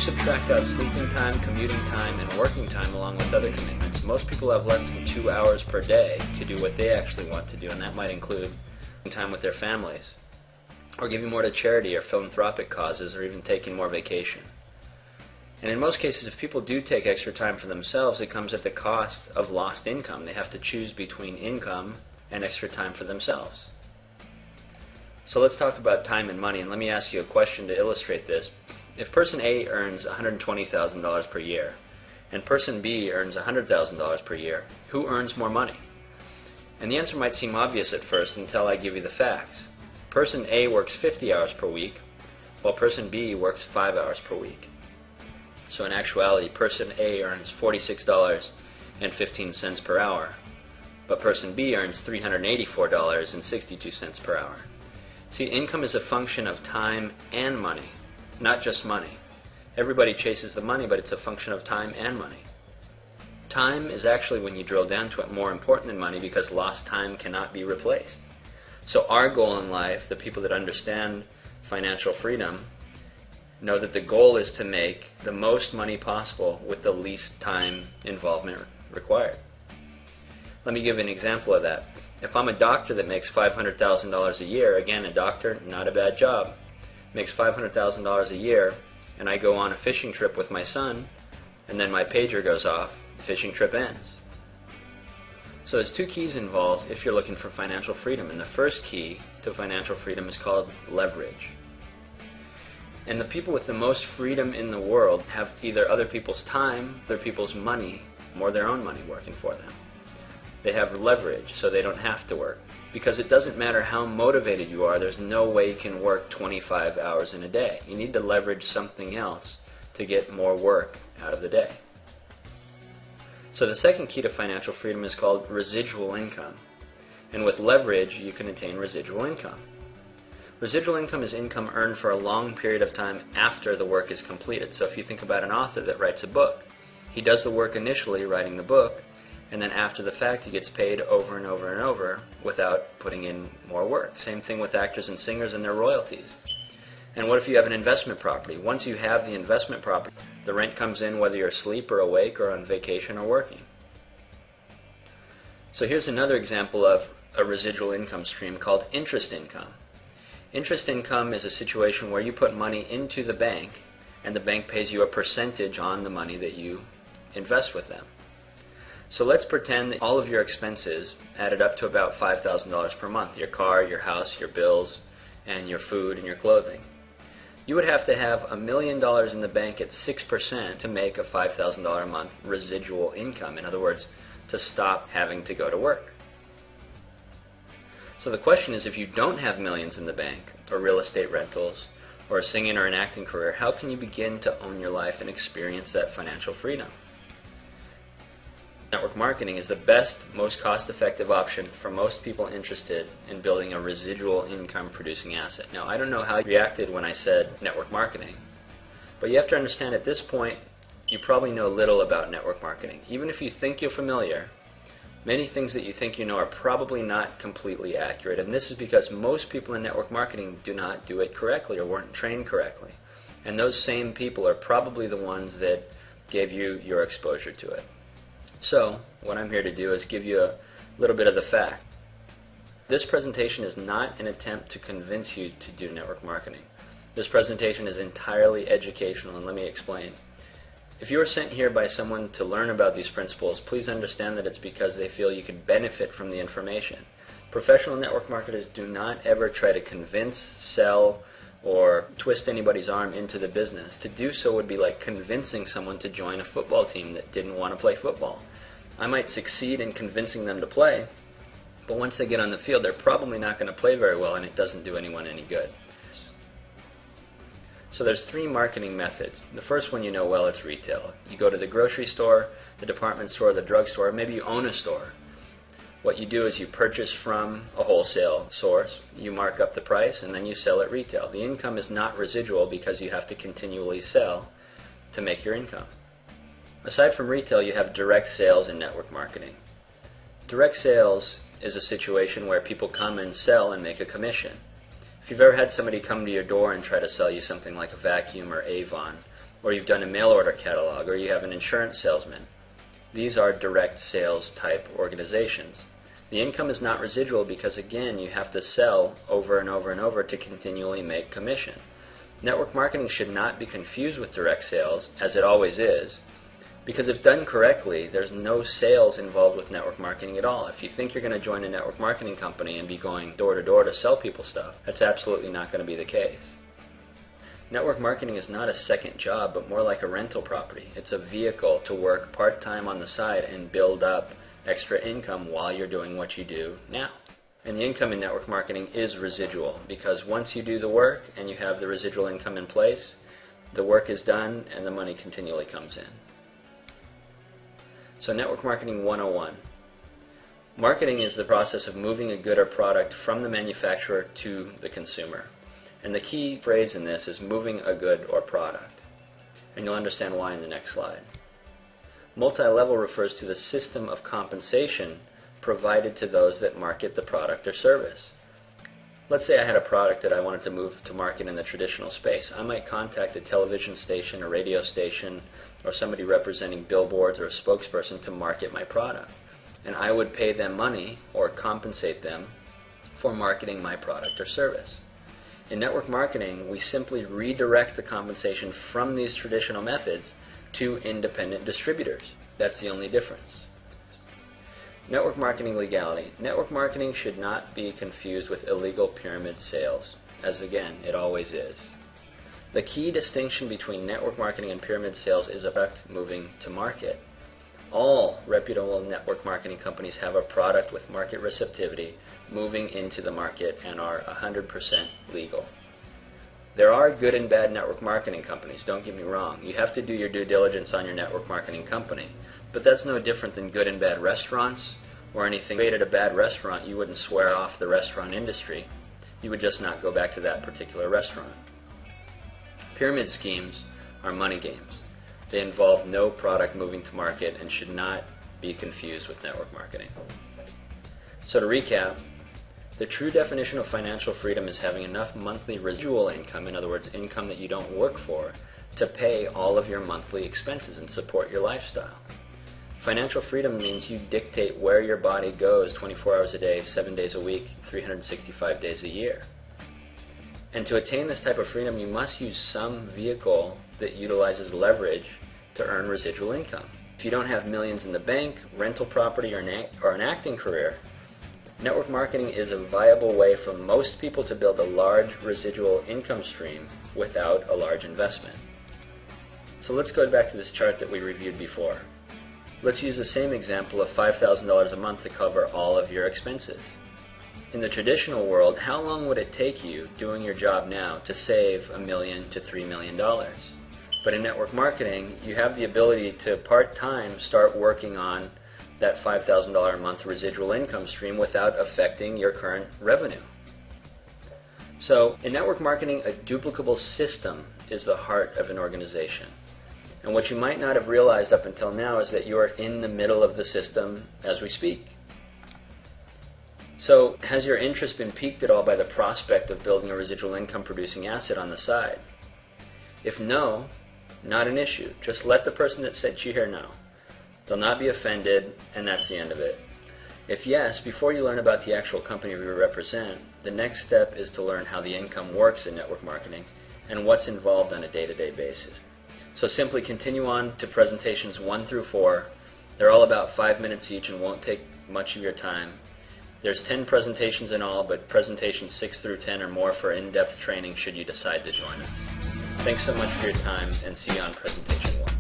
subtract out sleeping time, commuting time, and working time along with other commitments, most people have less than 2 hours per day to do what they actually want to do, and that might include time with their families, or giving more to charity or philanthropic causes, or even taking more vacation. And in most cases, if people do take extra time for themselves, it comes at the cost of lost income. They have to choose between income and extra time for themselves. So let's talk about time and money, and let me ask you a question to illustrate this. If person A earns $120,000 per year, and person B earns $100,000 per year, who earns more money? And the answer might seem obvious at first until I give you the facts. Person A works 50 hours per week, while person B works 5 hours per week. So in actuality, person A earns $46.15 per hour, but person B earns $384.62 per hour. See, income is a function of time and money, not just money. Everybody chases the money, but it's a function of time and money. Time is actually, when you drill down to it, more important than money because lost time cannot be replaced. So our goal in life, the people that understand financial freedom, know that the goal is to make the most money possible with the least time involvement required. Let me give an example of that. If I'm a doctor that makes $500,000 a year, again, a doctor, not a bad job, makes $500,000 a year, and I go on a fishing trip with my son, and then my pager goes off, the fishing trip ends. So there's two keys involved if you're looking for financial freedom, and the first key to financial freedom is called leverage. And the people with the most freedom in the world have either other people's time, other people's money, or their own money working for them. They have leverage, so they don't have to work. Because it doesn't matter how motivated you are, there's no way you can work 25 hours in a day. You need to leverage something else to get more work out of the day. So the second key to financial freedom is called residual income. And with leverage, you can attain residual income. Residual income is income earned for a long period of time after the work is completed. So if you think about an author that writes a book, he does the work initially writing the book, and then after the fact he gets paid over and over and over without putting in more work. Same thing with actors and singers and their royalties. And what if you have an investment property? Once you have the investment property, the rent comes in whether you're asleep or awake or on vacation or working. So here's another example of a residual income stream called interest income. Interest income is a situation where you put money into the bank and the bank pays you a percentage on the money that you invest with them. So let's pretend that all of your expenses added up to about $5,000 per month. Your car, your house, your bills, and your food and your clothing. You would have to have $1 million in the bank at 6% to make a $5,000 a month residual income. In other words, to stop having to go to work. So the question is, if you don't have millions in the bank, or real estate rentals, or a singing or an acting career, how can you begin to own your life and experience that financial freedom? Network marketing is the best, most cost-effective option for most people interested in building a residual income producing asset. Now, I don't know how you reacted when I said network marketing, but you have to understand at this point, you probably know little about network marketing. Even if you think you're familiar, many things that you think you know are probably not completely accurate, and this is because most people in network marketing do not do it correctly or weren't trained correctly. And those same people are probably the ones that gave you your exposure to it. So, what I'm here to do is give you a little bit of the fact. This presentation is not an attempt to convince you to do network marketing. This presentation is entirely educational, and let me explain. If you were sent here by someone to learn about these principles, please understand that it's because they feel you could benefit from the information. Professional network marketers do not ever try to convince, sell, or twist anybody's arm into the business. To do so would be like convincing someone to join a football team that didn't want to play football. I might succeed in convincing them to play, but once they get on the field, they're probably not going to play very well, and it doesn't do anyone any good. So there's 3 marketing methods. The first one you know well, it's retail. You go to the grocery store, the department store, the drugstore, or maybe you own a store. What you do is you purchase from a wholesale source, you mark up the price, and then you sell at retail. The income is not residual because you have to continually sell to make your income. Aside from retail, you have direct sales and network marketing. Direct sales is a situation where people come and sell and make a commission. If you've ever had somebody come to your door and try to sell you something like a vacuum or Avon, or you've done a mail order catalog, or you have an insurance salesman. These are direct sales type organizations. The income is not residual because, again, you have to sell over and over and over to continually make commission. Network marketing should not be confused with direct sales, as it always is, because if done correctly, there's no sales involved with network marketing at all. If you think you're going to join a network marketing company and be going door to door to sell people stuff, that's absolutely not going to be the case. Network marketing is not a second job, but more like a rental property. It's a vehicle to work part-time on the side and build up extra income while you're doing what you do now. And the income in network marketing is residual, because once you do the work and you have the residual income in place, the work is done and the money continually comes in. So Network Marketing 101. Marketing is the process of moving a good or product from the manufacturer to the consumer. And the key phrase in this is moving a good or product. And you'll understand why in the next slide. Multi-level refers to the system of compensation provided to those that market the product or service. Let's say I had a product that I wanted to move to market in the traditional space. I might contact a television station, a radio station, or somebody representing billboards or a spokesperson to market my product. And I would pay them money or compensate them for marketing my product or service. In network marketing, we simply redirect the compensation from these traditional methods to independent distributors. That's the only difference. Network marketing legality. Network marketing should not be confused with illegal pyramid sales, as again, it always is. The key distinction between network marketing and pyramid sales is about moving to market. All reputable network marketing companies have a product with market receptivity moving into the market and are 100% legal. There are good and bad network marketing companies, don't get me wrong. You have to do your due diligence on your network marketing company. But that's no different than good and bad restaurants or anything. If you created a bad restaurant, you wouldn't swear off the restaurant industry. You would just not go back to that particular restaurant. Pyramid schemes are money games. They involve no product moving to market and should not be confused with network marketing. So to recap, the true definition of financial freedom is having enough monthly residual income, in other words, income that you don't work for, to pay all of your monthly expenses and support your lifestyle. Financial freedom means you dictate where your body goes 24 hours a day, 7 days a week, 365 days a year. And to attain this type of freedom, you must use some vehicle that utilizes leverage to earn residual income. If you don't have millions in the bank, rental property, or an acting career, network marketing is a viable way for most people to build a large residual income stream without a large investment. So let's go back to this chart that we reviewed before. Let's use the same example of $5,000 a month to cover all of your expenses. In the traditional world, how long would it take you doing your job now to save $1 million to $3 million? But in network marketing, you have the ability to part-time start working on that $5,000 a month residual income stream without affecting your current revenue. So in network marketing, a duplicable system is the heart of an organization. And what you might not have realized up until now is that you are in the middle of the system as we speak. So has your interest been piqued at all by the prospect of building a residual income producing asset on the side? If no, not an issue. Just let the person that sent you here know. They'll not be offended, and that's the end of it. If yes, before you learn about the actual company we represent, the next step is to learn how the income works in network marketing and what's involved on a day-to-day basis. So simply continue on to presentations 1 through 4. They're all about 5 minutes each and won't take much of your time. There's 10 presentations in all, but presentations 6 through 10 are more for in-depth training should you decide to join us. Thanks so much for your time, and see you on presentation 1.